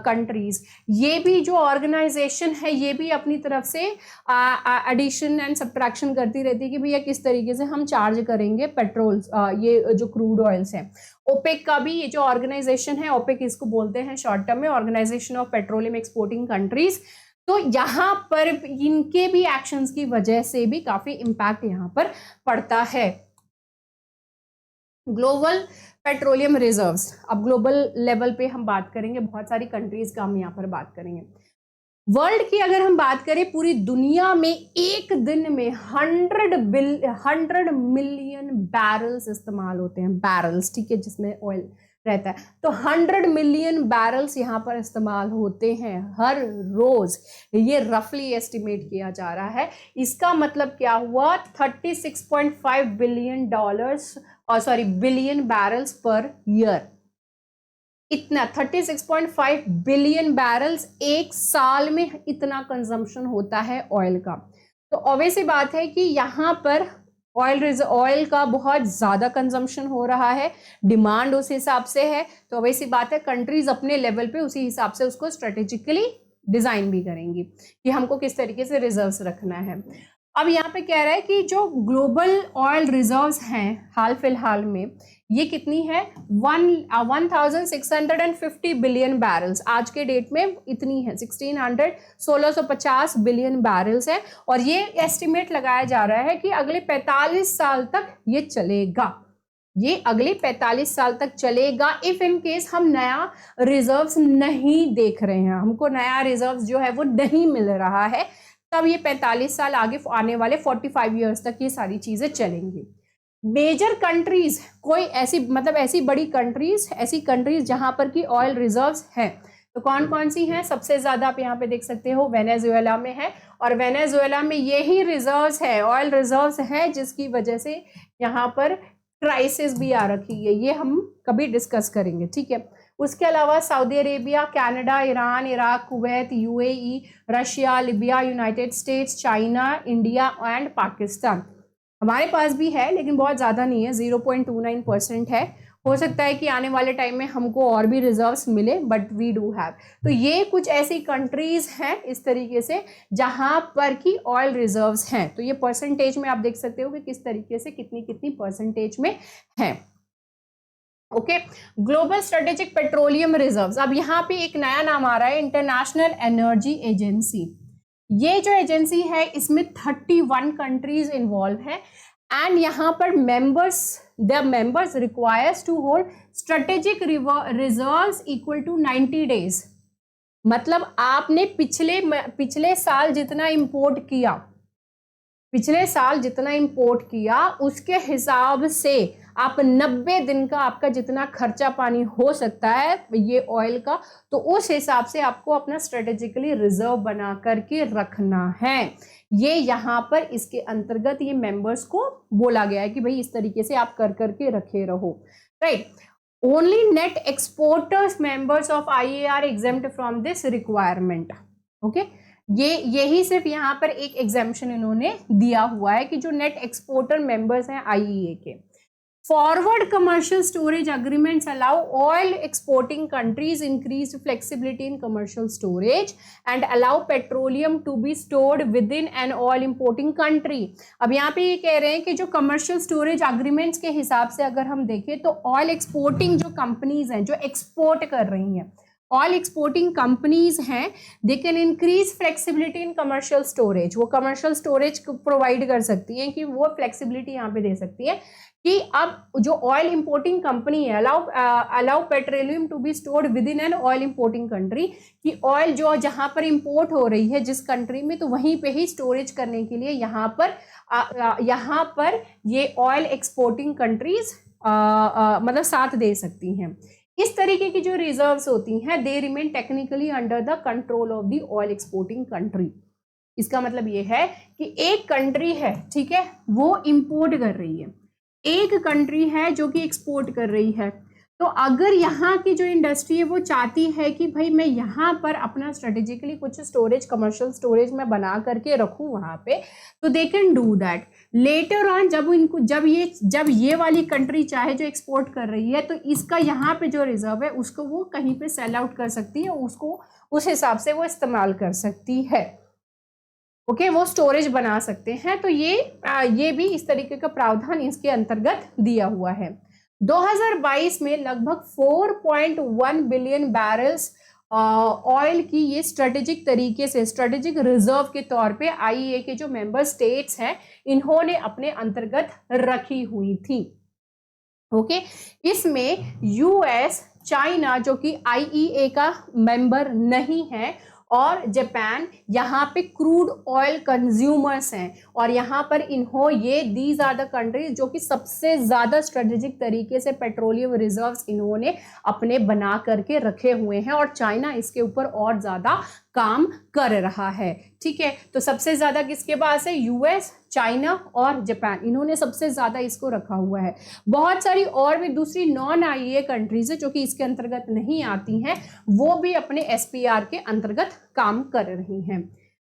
countries, ये भी जो ऑर्गेनाइजेशन है ये भी अपनी तरफ से एडिशन एंड सब्ट्रैक्शन करती रहती है कि भैया किस तरीके से हम चार्ज करेंगे पेट्रोल, ये जो क्रूड ऑयल्स हैं। ओपेक का भी ये जो ऑर्गेनाइजेशन है, ओपेक इसको बोलते हैं शॉर्ट टर्म में, organisation of petroleum exporting countries, तो यहाँ पर इनके भी एक्शंस की वजह से भी काफी इम्पैक्ट यहाँ पर पड़ता है। ग्लोबल पेट्रोलियम रिजर्व्स, अब ग्लोबल लेवल पे हम बात करेंगे, बहुत सारी कंट्रीज का हम यहाँ पर बात करेंगे। वर्ल्ड की अगर हम बात करें, पूरी दुनिया में एक दिन में 100 मिलियन बैरल्स इस्तेमाल होते हैं, बैरल्स, ठीक है, जिसमें ऑयल रहता है, तो 100 मिलियन बैरल्स यहाँ पर इस्तेमाल होते हैं हर रोज, ये रफली एस्टिमेट किया जा रहा है। इसका मतलब क्या हुआ, 36.5 बिलियन बैरल्स पर ईयर, इतना 36.5 बिलियन बैरल्स एक साल में इतना कंजम्पशन होता है ऑयल का। तो ऑब्वियस बात है कि यहाँ पर ऑयल का बहुत ज़्यादा कंजम्पशन हो रहा है, डिमांड उस हिसाब से है, तो वैसी बात है कंट्रीज अपने लेवल पे उसी हिसाब से उसको स्ट्रेटेजिकली डिज़ाइन भी करेंगी कि हमको किस तरीके से रिजर्व्स रखना है। अब यहाँ पे कह रहा है कि जो ग्लोबल ऑयल रिजर्व्स हैं हाल फिलहाल में, ये कितनी है 1650 बिलियन बैरल्स, आज के डेट में इतनी है 1650 बिलियन बैरल्स है। और ये एस्टिमेट लगाया जा रहा है कि अगले 45 साल तक ये चलेगा, ये अगले 45 साल तक चलेगा इफ इन केस हम नया रिजर्व्स नहीं देख रहे हैं, हमको नया रिजर्व्स जो है वो नहीं मिल रहा है, तब ये 45 साल आगे आने वाले 45 ईयर्स तक ये सारी चीजें चलेंगी। मेजर कंट्रीज कोई ऐसी मतलब ऐसी बड़ी कंट्रीज, ऐसी कंट्रीज जहां पर की ऑयल रिजर्व्स हैं, तो कौन कौन सी हैं? सबसे ज्यादा आप यहाँ पे देख सकते हो वेनेजुएला में है, और वेनेजुएला में यही रिजर्व्स है, ऑयल रिजर्व्स है, जिसकी वजह से यहाँ पर क्राइसिस भी आ रखी है, ये हम कभी डिस्कस करेंगे, ठीक है। उसके अलावा Saudi Arabia, Canada, Iran, Iraq, Kuwait, UAE, Russia, Libya, United states, China, India and Pakistan हमारे पास भी है, लेकिन बहुत ज़्यादा नहीं है, 0.29% है। हो सकता है कि आने वाले टाइम में हमको और भी रिजर्व्स मिले, बट वी डू हैव। तो ये कुछ ऐसी कंट्रीज हैं इस तरीके से जहां पर की ऑयल रिजर्व्स हैं। तो ये परसेंटेज में आप देख सकते हो कि किस तरीके से कितनी कितनी परसेंटेज में है। Okay, global strategic petroleum reserves, अब यहाँ पे एक नया नाम आ रहा है, इंटरनेशनल एनर्जी एजेंसी। ये जो एजेंसी है इसमें 31 कंट्रीज इन्वॉल्व है, एंड यहाँ पर the members requires to hold strategic reserves equal to 90 days. मतलब आपने पिछले साल जितना इंपोर्ट किया उसके हिसाब से आप 90 दिन का आपका जितना खर्चा पानी हो सकता है ये ऑयल का, तो उस हिसाब से आपको अपना स्ट्रेटेजिकली रिजर्व बना करके रखना है। ये यहाँ पर इसके अंतर्गत ये मेंबर्स को बोला गया है कि भाई इस तरीके से आप कर करके रखे रहो, right. Only net exporters members of IEA exempt from this requirement. Okay, यही सिर्फ यहाँ पर एक एग्जेम्पशन इन्होंने दिया हुआ है कि जो नेट एक्सपोर्टर मेंबर्स हैं IEA के। Forward commercial storage agreements allow oil exporting countries increased flexibility in commercial storage and allow petroleum to be stored within an oil importing country। अब यहाँ पे ये कह रहे हैं कि जो commercial storage agreements के हिसाब से अगर हम देखें तो oil exporting जो companies हैं जो export कर रही हैं, ऑयल एक्सपोर्टिंग कंपनीज हैं, they can increase flexibility in commercial storage. वो कमर्शियल स्टोरेज प्रोवाइड कर सकती हैं कि वो फ्लेक्सिबिलिटी यहाँ पे दे सकती है कि अब जो ऑयल इंपोर्टिंग कंपनी है allow petroleum to be stored within an oil importing country, कि ऑयल जो जहां पर इंपोर्ट हो रही है जिस कंट्री में, तो वहीं पे ही स्टोरेज करने के लिए यहाँ पर ये ऑयल एक्सपोर्टिंग कंट्रीज मतलब साथ दे सकती हैं। इस तरीके की जो रिजर्व्स होती हैं they remain technically under the control of the oil exporting country. इसका मतलब ये है कि एक कंट्री है, ठीक है, वो इंपोर्ट कर रही है, एक कंट्री है जो कि एक्सपोर्ट कर रही है, तो अगर यहाँ की जो इंडस्ट्री है वो चाहती है कि भाई मैं यहाँ पर अपना स्ट्रेटेजिकली कुछ स्टोरेज, कमर्शियल स्टोरेज में बना करके रखूँ वहाँ पे, तो they can do that. Later on जब ये वाली कंट्री चाहे जो एक्सपोर्ट कर रही है, तो इसका यहाँ पे जो रिजर्व है उसको वो कहीं पे सेल आउट कर सकती है, उसको उस हिसाब से वो इस्तेमाल कर सकती है। ओके, वो स्टोरेज बना सकते हैं। तो ये भी इस तरीके का प्रावधान इसके अंतर्गत दिया हुआ है। 2022 में लगभग 4.1 बिलियन बैरल्स ऑयल की ये स्ट्रेटेजिक तरीके से, स्ट्रेटेजिक रिजर्व के तौर पे IEA के जो मेंबर स्टेट्स हैं इन्होंने अपने अंतर्गत रखी हुई थी। ओके, इसमें US, चाइना जो कि IEA का मेंबर नहीं है, और जापान यहाँ पे क्रूड ऑयल कंज्यूमर्स हैं, और यहाँ पर दीज आर द कंट्रीज जो कि सबसे ज़्यादा स्ट्रेटेजिक तरीके से पेट्रोलियम रिजर्व्स इन्होंने अपने बना करके रखे हुए हैं, और चाइना इसके ऊपर और ज़्यादा काम कर रहा है। ठीक है, तो सबसे ज़्यादा किसके पास है? US, चाइना और जापान, इन्होंने सबसे ज़्यादा इसको रखा हुआ है। बहुत सारी और भी दूसरी नॉन IEA कंट्रीज है जो कि इसके अंतर्गत नहीं आती हैं, वो भी अपने SPR के अंतर्गत काम कर रही हैं।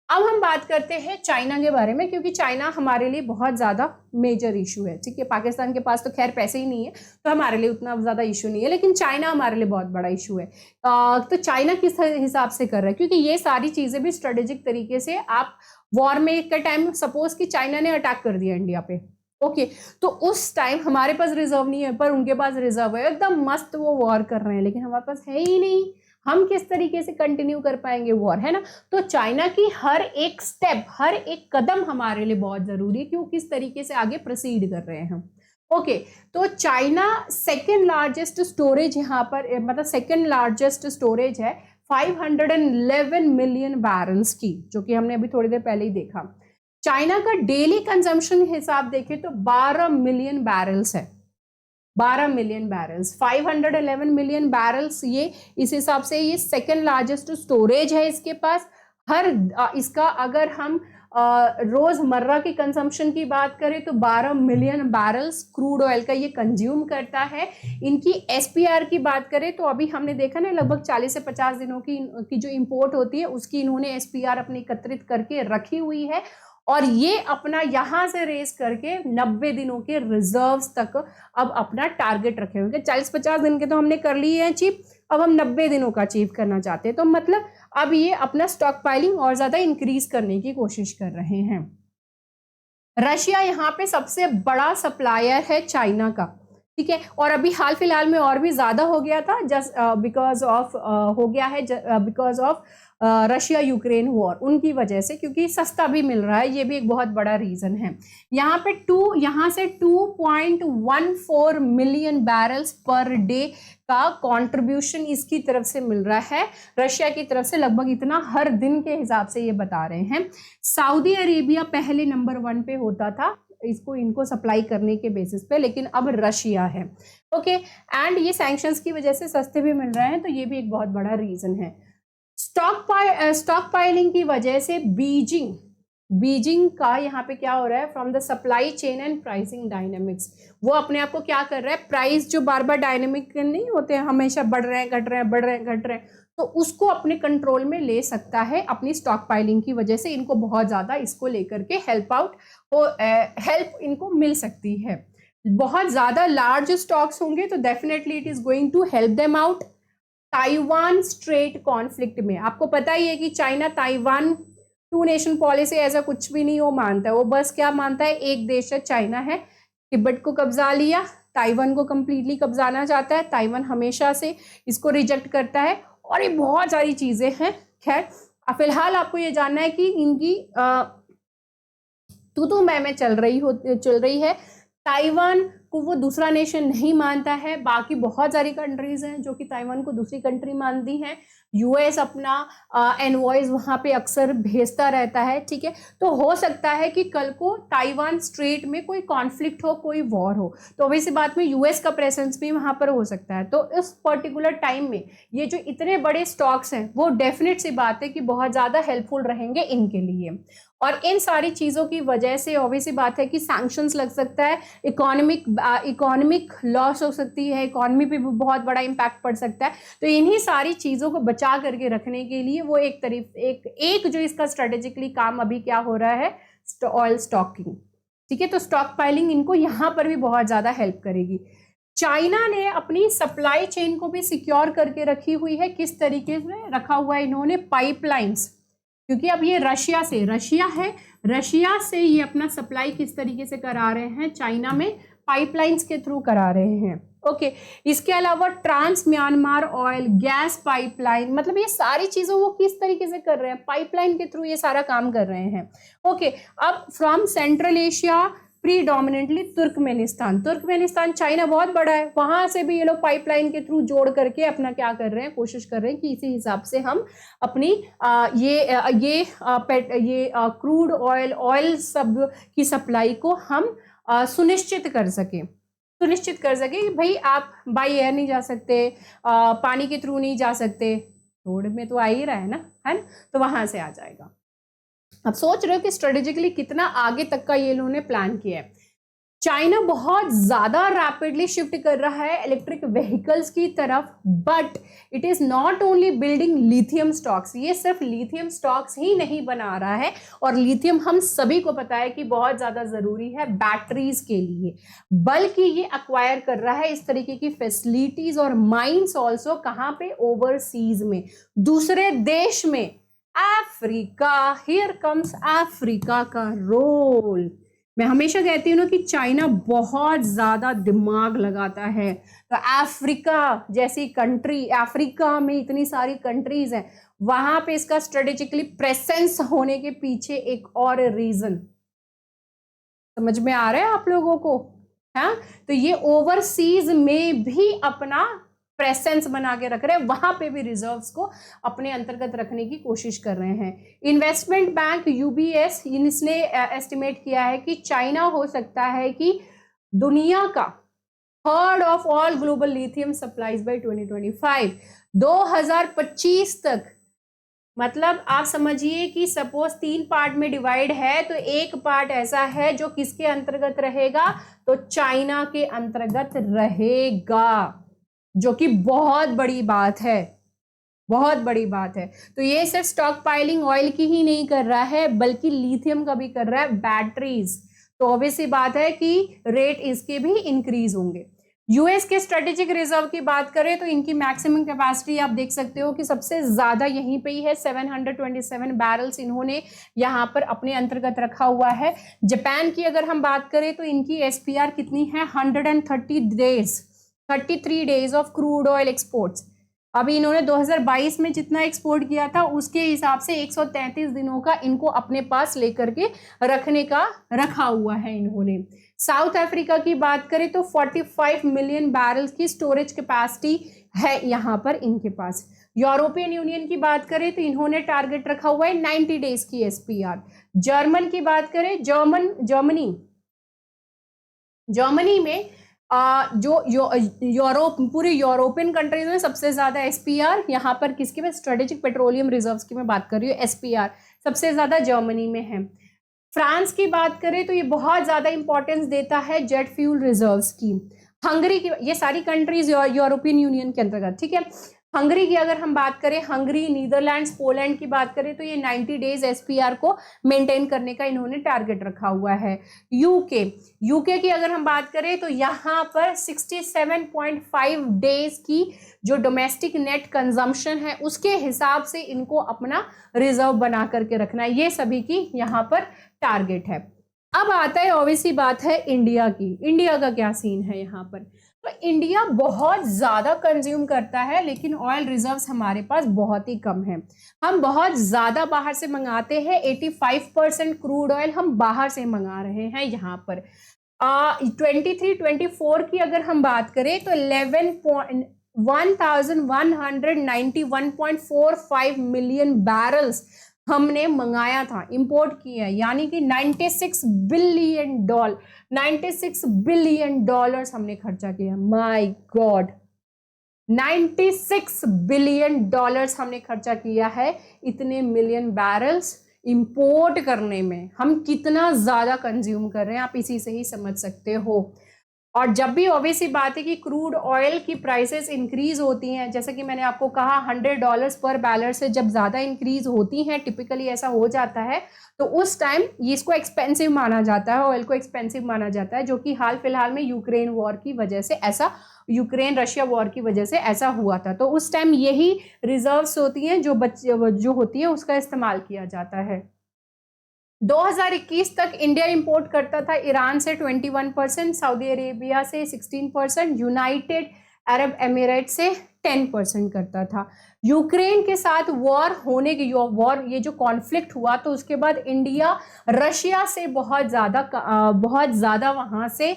अब हम बात करते हैं चाइना के बारे में, क्योंकि चाइना हमारे लिए बहुत ज़्यादा मेजर इशू है। ठीक है, पाकिस्तान के पास तो खैर पैसे ही नहीं है तो हमारे लिए उतना ज़्यादा इशू नहीं है, लेकिन चाइना हमारे लिए बहुत बड़ा इशू है। तो चाइना किस हिसाब से कर रहा है, क्योंकि ये सारी चीज़ें भी स्ट्रेटेजिक तरीके से, आप वॉर में के टाइम सपोज कि चाइना ने अटैक कर दिया इंडिया पे, ओके, तो उस टाइम हमारे पास रिजर्व नहीं है पर उनके पास रिजर्व है, एकदम मस्त वो वॉर कर रहे हैं, लेकिन हमारे पास है ही नहीं, हम किस तरीके से कंटिन्यू कर पाएंगे वॉर, है ना। तो चाइना की हर एक स्टेप, हर एक कदम हमारे लिए बहुत जरूरी है कि वो किस तरीके से आगे प्रोसीड कर रहे हैं। ओके, तो चाइना सेकेंड लार्जेस्ट स्टोरेज यहाँ पर, मतलब सेकेंड लार्जेस्ट स्टोरेज है 511 मिलियन बैरल्स की, जो कि हमने अभी थोड़ी देर पहले ही देखा। चाइना का डेली कंजम्पशन हिसाब देखें तो 12 मिलियन बैरल्स है, 12 मिलियन बैरल्स, 511 मिलियन बैरल्स, ये इस हिसाब से ये सेकेंड लार्जेस्ट स्टोरेज है इसके पास। हर इसका अगर हम रोजमर्रा की कंजम्पशन की बात करें तो 12 मिलियन बैरल्स क्रूड ऑयल का ये कंज्यूम करता है। इनकी एसपीआर की बात करें तो अभी हमने देखा ना, लगभग 40 से 50 दिनों की जो इंपोर्ट होती है उसकी इन्होंने एसपीआर अपनी एकत्रित करके रखी हुई है, और ये अपना यहां से रेस करके 90 दिनों के रिजर्व्स तक अब अपना टारगेट रखे हुए। 40-50 दिन के तो हमने कर लिए हैं अचीव, अब हम 90 दिनों का अचीव करना चाहते हैं। तो मतलब अब ये अपना स्टॉक पाइलिंग और ज्यादा इंक्रीज करने की कोशिश कर रहे हैं। रशिया यहाँ पे सबसे बड़ा सप्लायर है चाइना का, ठीक है, और अभी हाल फिलहाल में और भी ज्यादा हो गया था, जस्ट बिकॉज ऑफ हो गया है because of Russia Ukraine war, उनकी वजह से, क्योंकि सस्ता भी मिल रहा है, ये भी एक बहुत बड़ा रीजन है। यहाँ पे यहाँ से 2.14 मिलियन बैरल्स पर डे का कंट्रीब्यूशन इसकी तरफ से मिल रहा है, रशिया की तरफ से लगभग इतना हर दिन के हिसाब से ये बता रहे हैं। सऊदी अरेबिया पहले नंबर 1 पे होता था इनको सप्लाई करने के बेसिस पे, लेकिन अब रशिया है। ओके, एंड ये सैंक्शंस की वजह से सस्ते भी मिल रहे हैं, तो ये भी एक बहुत बड़ा रीजन है। स्टॉक पाइलिंग की वजह से बीजिंग का यहाँ पे क्या हो रहा है, from the supply chain and pricing dynamics, वो अपने आप को क्या कर रहा है, प्राइस जो बार बार डायनेमिक नहीं होते हैं, हमेशा बढ़ रहे हैं घट रहे हैं बढ़ रहे हैं घट रहे हैं, तो उसको अपने कंट्रोल में ले सकता है अपनी स्टॉक पाइलिंग की वजह से। इनको बहुत ज्यादा इसको लेकर के हेल्प इनको मिल सकती है। बहुत ज्यादा लार्ज स्टॉक्स होंगे तो definitely it is going to help them out. Taiwan strait conflict में आपको पता ही है कि चाइना ताइवान 2 नेशन पॉलिसी ऐसा कुछ भी नहीं वो मानता है, वो बस क्या मानता है, एक देश है चाइना है, तिब्बत को कब्जा लिया, ताइवान को कंप्लीटली कब्जाना चाहता है, ताइवान हमेशा से इसको रिजेक्ट करता है, और ये बहुत सारी चीजें हैं। खैर फिलहाल आपको ये जानना है कि इनकी तू मैं चल रही है। ताइवान को वो दूसरा नेशन नहीं मानता है, बाकी बहुत सारी कंट्रीज हैं जो कि ताइवान को दूसरी कंट्री मानती हैं। यूएस अपना एनवॉयज वहाँ पे अक्सर भेजता रहता है, ठीक है, तो हो सकता है कि कल को ताइवान स्ट्रेट में कोई कॉन्फ्लिक्ट हो, कोई वॉर हो, तो वैसी बात में यूएस का प्रेजेंस भी वहाँ पर हो सकता है। तो इस पर्टिकुलर टाइम में ये जो इतने बड़े स्टॉक्स हैं वो डेफिनेट सी बात है कि बहुत ज़्यादा हेल्पफुल रहेंगे इनके लिए, और इन सारी चीज़ों की वजह से ऑब्वियस बात है कि सैंक्शंस लग सकता है, इकोनॉमिक लॉस हो सकती है, इकोनॉमी पे भी बहुत बड़ा इम्पैक्ट पड़ सकता है। तो इन्हीं सारी चीज़ों को बचा करके रखने के लिए वो एक जो इसका स्ट्रेटेजिकली काम अभी क्या हो रहा है, ऑयल स्टॉकिंग, ठीक है, तो स्टॉक पाइलिंग इनको यहाँ पर भी बहुत ज़्यादा हेल्प करेगी। चाइना ने अपनी सप्लाई चेन को भी सिक्योर करके रखी हुई है, किस तरीके से रखा हुआ है इन्होंने, पाइपलाइंस, क्योंकि अब ये रशिया से ये अपना सप्लाई किस तरीके से करा रहे हैं, चाइना में पाइपलाइंस के थ्रू करा रहे हैं। ओके, इसके अलावा trans Myanmar oil gas pipeline, मतलब ये सारी चीज़ों वो किस तरीके से कर रहे हैं, पाइपलाइन के थ्रू ये सारा काम कर रहे हैं। ओके, अब from central Asia predominantly Turkmenistan China बहुत बड़ा है, वहां से भी ये लोग पाइपलाइन के थ्रू जोड़ करके अपना क्या कर रहे हैं, कोशिश कर रहे हैं कि इसी हिसाब से हम अपनी ये क्रूड ऑयल सब की सप्लाई को हम सुनिश्चित कर सके कि भाई आप बाई एयर नहीं जा सकते, पानी के थ्रू नहीं जा सकते, रोड में तो आ ही रहा है ना, तो वहां से आ जाएगा। अब सोच रहे हो कि स्ट्रेटेजिकली कितना आगे तक का ये लोगों ने प्लान किया है। चाइना बहुत ज़्यादा रैपिडली शिफ्ट कर रहा है इलेक्ट्रिक व्हीकल्स की तरफ, but it is not only building lithium stocks. ये सिर्फ लिथियम स्टॉक्स ही नहीं बना रहा है, और लिथियम हम सभी को पता है कि बहुत ज़्यादा ज़रूरी है बैटरीज के लिए, बल्कि ये अक्वायर कर रहा है इस तरीके की फैसिलिटीज और माइंस ऑल्सो। कहाँ पे? ओवरसीज में, दूसरे देश में। अफ्रीका, हियर कम्स अफ्रीका का रोल। मैं हमेशा कहती हूँ ना कि चाइना बहुत ज्यादा दिमाग लगाता है, तो अफ्रीका जैसी कंट्री, अफ्रीका में इतनी सारी कंट्रीज हैं, वहां पे इसका स्ट्रेटेजिकली प्रेजेंस होने के पीछे एक और रीजन समझ में आ रहा है आप लोगों को? हाँ, तो ये ओवरसीज में भी अपना प्रेजेंस बना के रख रहे हैं, वहां पे भी रिजर्व्स को अपने अंतर्गत रखने की कोशिश कर रहे हैं। इन्वेस्टमेंट बैंक यूबीएस इसने एस्टिमेट किया है कि चाइना हो सकता है कि दुनिया का third of all global lithium supplies by 2025, 2025 तक। मतलब आप समझिए कि सपोज 3 पार्ट में डिवाइड है, तो एक पार्ट ऐसा है जो किसके अंतर्गत रहेगा? तो चाइना के अंतर्गत रहेगा, जो कि बहुत बड़ी बात है, बहुत बड़ी बात है। तो ये सिर्फ स्टॉक पाइलिंग ऑयल की ही नहीं कर रहा है, बल्कि लिथियम का भी कर रहा है, बैटरीज। तो ऑब्वियसली बात है कि रेट इसके भी इंक्रीज होंगे। यूएस के स्ट्रेटेजिक रिजर्व की बात करें तो इनकी मैक्सिमम कैपेसिटी आप देख सकते हो कि सबसे ज्यादा यहीं पे ही है, 727 बैरल्स इन्होंने यहाँ पर अपने अंतर्गत रखा हुआ है। जापान की अगर हम बात करें तो इनकी एसपीआर कितनी है? 33 days of crude oil exports. अभी इन्होंने 2022 में जितना एक्सपोर्ट किया था उसके हिसाब से 133 दिनों का इनको अपने पास लेकर के रखने का रखा हुआ है इन्होंने। साउथ अफ्रीका की बात करें तो 45 मिलियन बैरल्स की स्टोरेज कैपेसिटी है यहाँ पर इनके पास। यूरोपियन यूनियन की बात करें तो इन्होंने टारगेट रखा हुआ है 90 डेज की एसपीआर। जर्मन की बात करें, जर्मनी में जो यूरोप, पूरे यूरोपियन कंट्रीज में सबसे ज्यादा एसपीआर यहाँ पर किसके पास? स्ट्रेटेजिक पेट्रोलियम रिजर्व्स की मैं बात कर रही हूँ, एसपीआर सबसे ज्यादा जर्मनी में है। फ्रांस की बात करें तो ये बहुत ज्यादा इंपॉर्टेंस देता है जेट फ्यूल रिजर्व्स की। हंगरी की, ये सारी कंट्रीज यूरोपियन यूनियन के अंतर्गत, ठीक है। हंगरी की अगर हम बात करें, हंगरी, नीदरलैंड्स, पोलैंड की बात करें तो ये 90 डेज एसपीआर को मेंटेन करने का इन्होंने टारगेट रखा हुआ है। यूके की अगर हम बात करें तो यहाँ पर 67.5 डेज की जो डोमेस्टिक नेट कंजम्पशन है उसके हिसाब से इनको अपना रिजर्व बना करके रखना है। ये सभी की यहाँ पर टारगेट है। अब आता है ऑब्वियसली बात है इंडिया की। इंडिया का क्या सीन है यहाँ पर? तो इंडिया बहुत ज्यादा कंज्यूम करता है, लेकिन ऑयल रिजर्व्स हमारे पास बहुत ही कम है। हम बहुत ज्यादा बाहर से मंगाते हैं, 85% क्रूड ऑयल हम बाहर से मंगा रहे हैं यहाँ पर। 23-24 की अगर हम बात करें तो 1191.45 मिलियन बैरल्स हमने मंगाया था, इंपोर्ट किया, यानी कि 96 बिलियन डॉलर्स हमने खर्चा किया। माय गॉड, 96 बिलियन डॉलर्स हमने खर्चा किया है इतने मिलियन बैरल्स इंपोर्ट करने में। हम कितना ज्यादा कंज्यूम कर रहे हैं आप इसी से ही समझ सकते हो। और जब भी ऑब्वियसली बात है कि क्रूड ऑयल की प्राइसेस इंक्रीज होती हैं, जैसे कि मैंने आपको कहा $100 पर बैरल से जब ज़्यादा इंक्रीज होती हैं, टिपिकली ऐसा हो जाता है, तो उस टाइम ये इसको एक्सपेंसिव माना जाता है, ऑयल को एक्सपेंसिव माना जाता है, जो कि हाल फिलहाल में यूक्रेन वॉर की वजह से ऐसा, यूक्रेन रशिया वॉर की वजह से ऐसा हुआ था। तो उस टाइम यही रिजर्व्स होती हैं जो होती है उसका इस्तेमाल किया जाता है। 2021 तक इंडिया इंपोर्ट करता था ईरान से 21%, सऊदी अरेबिया से 16%, यूनाइटेड अरब एमिरेट से 10% करता था। यूक्रेन के साथ वॉर होने की ये जो कॉन्फ्लिक्ट हुआ, तो उसके बाद इंडिया रशिया से बहुत ज़्यादा वहाँ से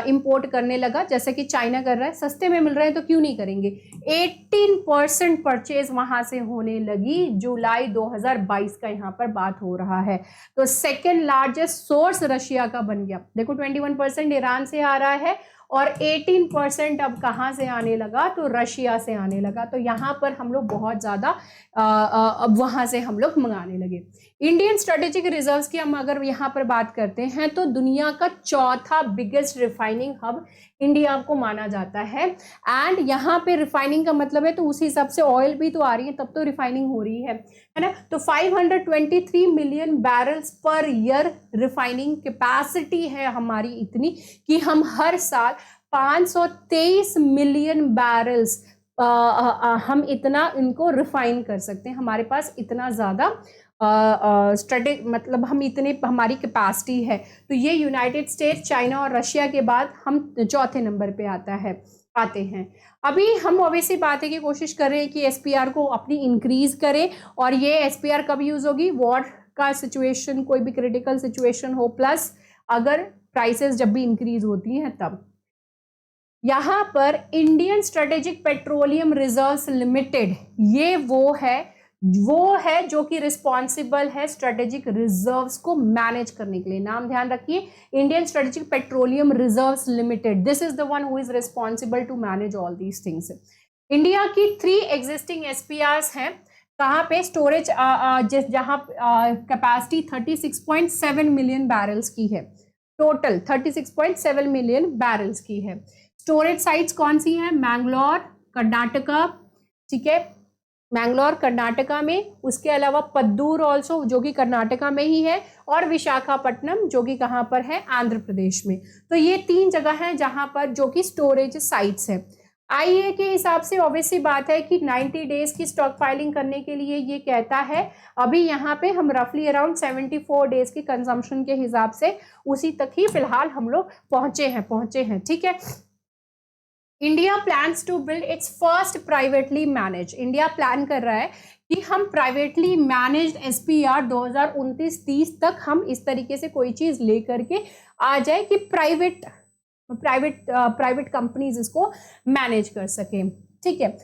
इंपोर्ट करने लगा, जैसे कि चाइना कर रहा है, सस्ते में मिल रहे हैं तो क्यों नहीं करेंगे। 18% परचेज वहाँ से होने लगी। जुलाई 2022 का यहाँ पर बात हो रहा है। तो सेकेंड लार्जेस्ट सोर्स रशिया का बन गया। देखो 21% ईरान से आ रहा है और 18% अब कहाँ से आने लगा, तो रशिया से आने लगा। तो यहाँ पर हम लोग बहुत ज़्यादा अब वहाँ से हम लोग मंगाने लगे। इंडियन स्ट्रेटेजिक रिजर्व्स की हम अगर यहाँ पर बात करते हैं तो दुनिया का चौथा बिगेस्ट रिफाइनिंग हब इंडिया को माना जाता है। एंड यहाँ पे रिफाइनिंग का मतलब है तो उस हिसाब से ऑयल भी तो आ रही है, तब तो रिफाइनिंग हो रही है ना। तो 523 million barrels per year refining capacity है हमारी इतनी कि हम हर साल 523 मिलियन बैरल्स हम इतना इनको रिफाइन कर सकते हैं। हमारे पास इतना ज़्यादा मतलब हम इतने हमारी कैपेसिटी है। तो ये यूनाइटेड स्टेट्स, चाइना और रशिया के बाद हम चौथे नंबर पे आते हैं। अभी हम ऑब्वियसली बात है कि कोशिश कर रहे हैं कि एसपीआर को अपनी इंक्रीज करें, और ये एसपीआर कब यूज होगी, वॉर का सिचुएशन, कोई भी क्रिटिकल सिचुएशन हो, प्लस अगर प्राइसेस जब भी इंक्रीज होती हैं तब। यहाँ पर Indian strategic petroleum reserves limited, ये वो है जो कि रिस्पॉन्सिबल है स्ट्रेटेजिक रिजर्व्स को मैनेज करने के लिए। नाम ध्यान रखिए, Indian strategic petroleum reserves limited, this is the one who is responsible to manage all these things. India की 3 एग्जिस्टिंग एसपीआरस हैं। कहाँ पे, स्टोरेज जहाँ कैपेसिटी 36.7 मिलियन बैरल्स की है, टोटल 36.7 मिलियन बैरल्स की है। स्टोरेज साइट्स कौन सी हैं, मैंगलोर कर्नाटका, ठीक है, मैंगलोर कर्नाटका में, उसके अलावा पद्दूर ऑल्सो जो कि कर्नाटका में ही है, और विशाखापट्टनम जो कि कहाँ पर है, आंध्र प्रदेश में। तो ये 3 जगह हैं जहाँ पर जो कि स्टोरेज साइट्स है। आईए के हिसाब से ऑब्वियसली बात है कि 90 डेज की स्टॉक फाइलिंग करने के लिए ये कहता है। अभी यहाँ पे हम रफली अराउंड 74 डेज की कंजम्पशन के हिसाब से उसी तक ही फिलहाल हम लोग पहुंचे हैं, ठीक है। India plans to build its first privately manage, India plan कर रहा है कि हम प्राइवेटली मैनेज्ड एसपीआर 2029-30 तक हम इस तरीके से कोई चीज लेकर के आ जाए कि प्राइवेट कंपनीज इसको मैनेज कर सके, ठीक है।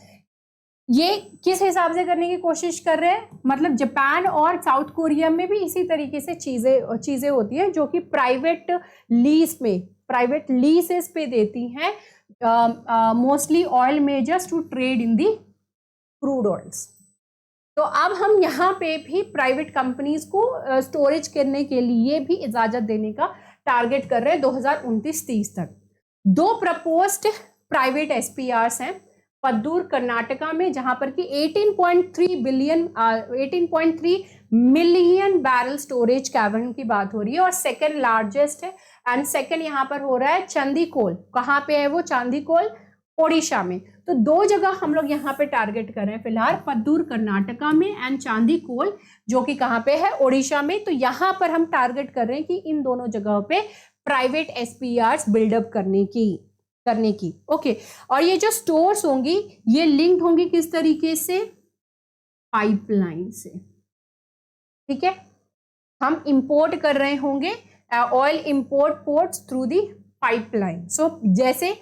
ये किस हिसाब से करने की कोशिश कर रहे हैं, मतलब जापान और साउथ कोरिया में भी इसी तरीके से चीजें होती हैं जो कि प्राइवेट लीसेस पे देती हैं mostly oil majors to trade in the crude oils. तो अब हम यहाँ पे भी प्राइवेट कंपनीज को स्टोरेज करने के लिए भी इजाजत देने का टारगेट कर रहे हैं 2029-30 तक। 2 प्रपोज्ड प्राइवेट एसपीआरस हैं, पद्दूर कर्नाटका में जहां पर कि 18.3 मिलियन बैरल स्टोरेज कैवर्न की बात हो रही है, और सेकंड लार्जेस्ट है। एंड सेकंड यहाँ पर हो रहा है चांदीकोल, कहाँ पे है वो, चांदीकोल ओडिशा में। तो 2 जगह हम लोग यहाँ पे टारगेट कर रहे हैं फिलहाल, पद्दूर कर्नाटका में एंड चांदीकोल जो कि कहाँ पे है, ओडिशा में। तो यहाँ पर हम टारगेट कर रहे हैं कि इन दोनों जगहों पे प्राइवेट एसपीआरस बिल्डअप करने की ओके। और ये जो स्टोर्स होंगी ये लिंक्ड होंगी किस तरीके से, पाइपलाइन से, ठीक है। हम इंपोर्ट कर रहे होंगे oil import ports through the pipeline. So जैसे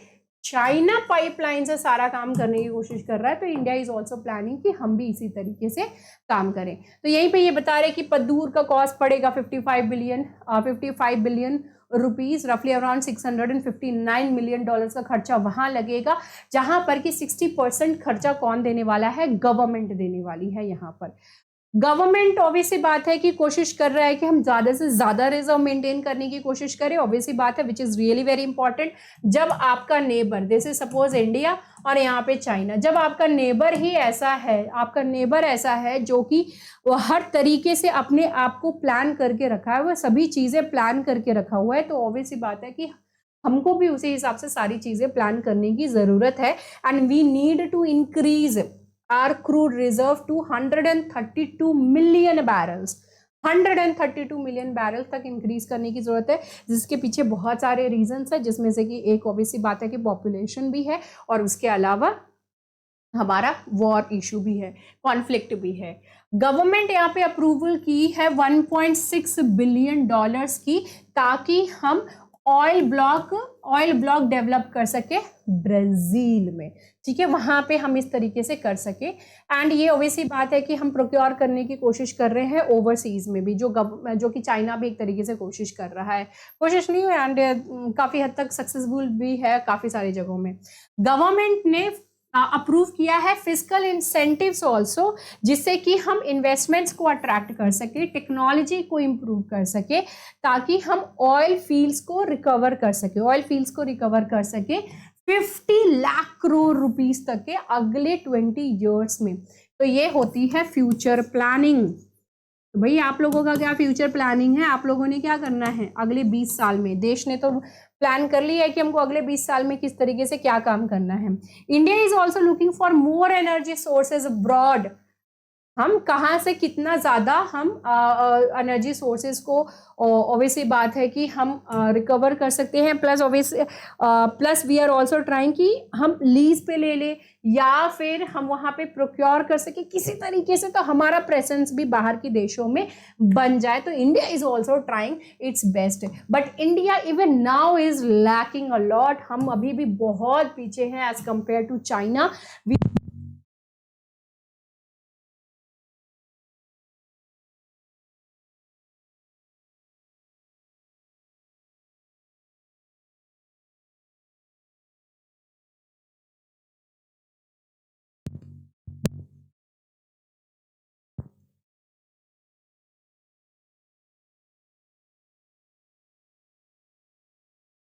चाइना पाइपलाइन से सारा काम करने की कोशिश कर रहा है, तो इंडिया इज ऑल्सो प्लानिंग कि हम भी इसी तरीके से काम करें। तो यहीं पे ये बता रहे कि पद्दूर का कॉस्ट पड़ेगा 55 बिलियन रुपीज, रफली अराउंड $659 मिलियन का खर्चा वहां लगेगा, जहां पर कि 60% खर्चा कौन देने वाला है, गवर्नमेंट देने वाली है। यहाँ पर गवर्नमेंट ऑब्वियसली बात है कि कोशिश कर रहा है कि हम ज्यादा से ज्यादा रिजर्व मेंटेन करने की कोशिश करें, ऑब्वियसली बात है, which is really very important. जब आपका नेबर, जैसे सपोज इंडिया और यहाँ पे चाइना, जब आपका नेबर ही ऐसा है, जो कि वो हर तरीके से अपने आप को प्लान करके रखा है, वो सभी चीजें प्लान करके रखा हुआ है, तो ऑब्वियसली बात है कि हमको भी उसी हिसाब से सारी चीजें प्लान करने की जरूरत है। And we need to increase our crude reserve to 132 million barrels, 132 million barrel तक इंक्रीज करने की जरूरत है, जिसके पीछे बहुत सारे रीजंस है, जिसमें से कि एक ऑब्वियसली बात है कि पॉपुलेशन भी है, और उसके अलावा हमारा वॉर इशू भी है, कॉन्फ्लिक्ट भी है। गवर्नमेंट यहाँ पे अप्रूवल की है $1.6 बिलियन की, ताकि हम oil block oil block develop कर सके ब्राजील में, ठीक है, वहां पे हम इस तरीके से कर सके। एंड ये ऑब्वियसली बात है कि हम प्रोक्योर करने की कोशिश कर रहे हैं ओवरसीज में भी, जो कि चाइना भी एक तरीके से कोशिश कर रहा है, कोशिश नहीं हुई एंड काफी हद तक सक्सेसफुल भी है काफी सारी जगहों में। गवर्नमेंट ने अप्रूव किया है फिजिकल इंसेंटिव्स ऑल्सो, जिससे कि हम इन्वेस्टमेंट्स को अट्रैक्ट कर सके, टेक्नोलॉजी को इम्प्रूव कर सके, ताकि हम ऑयल फील्ड्स को रिकवर कर सके, 50 लाख करोड़ रुपीस तक के अगले 20 ईयर्स में। तो ये होती है फ्यूचर प्लानिंग। तो भाई आप लोगों का क्या फ्यूचर प्लानिंग है, आप लोगों ने क्या करना है अगले 20 साल में? देश ने तो प्लान कर लिया है कि हमको अगले 20 साल में किस तरीके से क्या काम करना है। India is also looking for more energy sources abroad. हम कहाँ से कितना ज़्यादा हम एनर्जी सोर्सेज को, ऑब्वियसली बात है कि हम रिकवर कर सकते हैं, plus we are also trying कि हम लीज पे ले ले या फिर हम वहाँ पे प्रोक्योर कर सके किसी तरीके से, तो हमारा प्रेजेंस भी बाहर के देशों में बन जाए। तो India is also trying it's best, but India even now is lacking a lot. हम अभी भी बहुत पीछे हैं एज कंपेयर टू चाइना।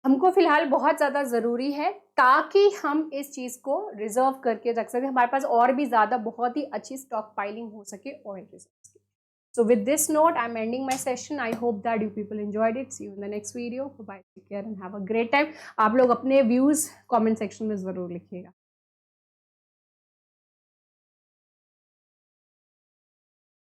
हमको फिलहाल बहुत ज़्यादा ज़रूरी है ताकि हम इस चीज़ को रिजर्व करके रख सकें, हमारे पास और भी ज़्यादा बहुत ही अच्छी स्टॉक पाइलिंग हो सके ऑयल रिजर्व्स की। So with this note, I'm ending my session. I hope that you people enjoyed it. See you in the next video. Bye bye. Take care and have a great time. आप लोग अपने views comment section में ज़रूर लिखिएगा।